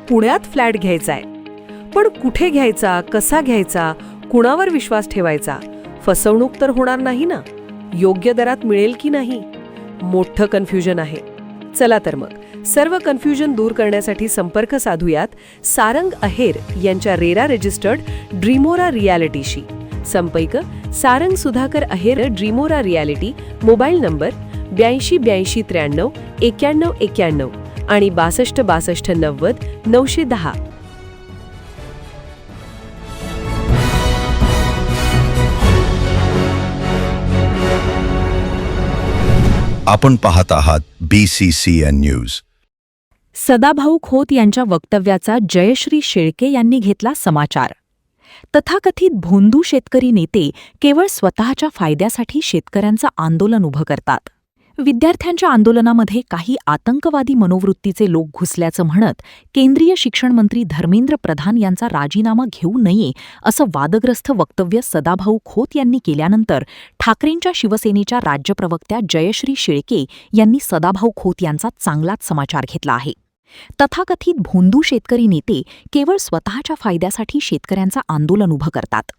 पुण्यात फ्लॅट घ्यायचा आहे. पण कुठे घ्यायचा, कसा घ्यायचा, कुणावर विश्वास ठेवायचा? फसवणूक तर होणार नाही ना? योग्य दरात मिळेल की नाही? मोठं कन्फ्युजन आहे. चला तर मग सर्व कन्फ्युजन दूर करण्यासाठी संपर्क साधूयात सारंग अहेर यांच्या रेरा रजिस्टर्ड ड्रीमोरा रियालिटीशी. संपर्क सारंग सुधाकर अहेर, ड्रीमोरा रियालिटी. मोबाईल नंबर 82 83 91 91 आणि 62 62 90 910. आपण पाहत आहात BCCN न्यूज. सदाभाऊ खोत यांच्या वक्तव्याचा जयश्री शेळके यांनी घेतला समाचार. तथाकथित भोंदू शेतकरी नेते केवळ स्वतःच्या फायद्यासाठी शेतकऱ्यांचं आंदोलन उभं करतात. विद्यार्थ्यांच्या आंदोलनामध्ये काही आतंकवादी मनोवृत्तीचे लोक घुसल्याचं म्हणत केंद्रीय शिक्षण मंत्री धर्मेंद्र प्रधान यांचा राजीनामा घेऊ नये असं वादग्रस्त वक्तव्य सदाभाऊ खोत यांनी केल्यानंतर ठाकरेंच्या शिवसेनेच्या राज्यप्रवक्त्या जयश्री शेळके यांनी सदाभाऊ खोत यांचा चांगलाच समाचार घेतला आहे. तथाकथित भोंदू शेतकरी नेते केवळ स्वतःच्या फायद्यासाठी शेतकऱ्यांचं आंदोलन उभं करतात.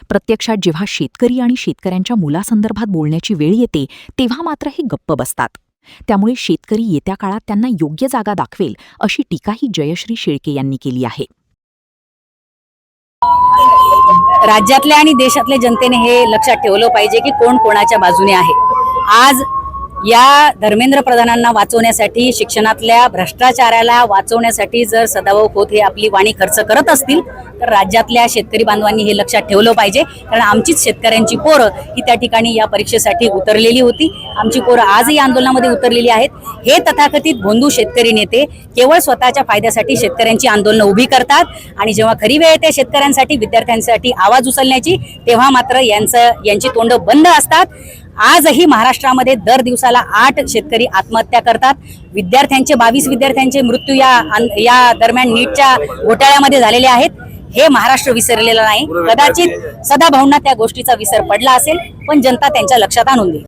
प्रत्यक्षात जेव्हा शेतकरी आणि शेतकऱ्यांच्या मुलासंदर्भात बोलण्याची वेळ येते तेव्हा मात्र हे गप्प बसतात. त्यामुळे शेतकरी येत्या काळात त्यांना योग्य जागा दाखवेल अशी टीकाही जयश्री शेळके यांनी केली आहे. राज्यातल्या आणि देशातल्या जनतेने हे लक्षात ठेवलं पाहिजे की कोण कोणाच्या बाजूने आहे. आज या धर्मेंद्र प्रधानांना वाचवण्यासाठी, शिक्षणातल्या भ्रष्टाचाराला वाचवण्यासाठी जर सदाभाऊ खोत हे आपली वाणी खर्च करत असतील तर राज्यातल्या शेतकरी बांधवांनी हे लक्षात ठेवलं पाहिजे. कारण आमचीच शेतकऱ्यांची पोरं ही त्या ठिकाणी या परीक्षेसाठी उतरलेली होती. आमची पोरं आजही आंदोलनामध्ये उतरलेली आहेत. हे तथाकथित भोंदू शेतकरी नेते केवळ स्वतःच्या फायद्यासाठी शेतकऱ्यांची आंदोलनं उभी करतात आणि जेव्हा खरी वेळ येते शेतकऱ्यांसाठी, विद्यार्थ्यांसाठी आवाज उचलण्याची, तेव्हा मात्र यांची तोंड बंद असतात. आजही महाराष्ट्रामध्ये दर दिवसाला 8 शेतकरी आत्महत्या करतात. 22 विद्यार्थ्यांचे मृत्यू या दरम्यान नीटच्या घोटाळ्यामध्ये झालेले आहेत. हे महाराष्ट्र विसरलेलं नाही. कदाचित सदाभाऊंना त्या गोष्टीचा विसर पडला असेल, पण जनता त्यांच्या लक्षात आणून देईल.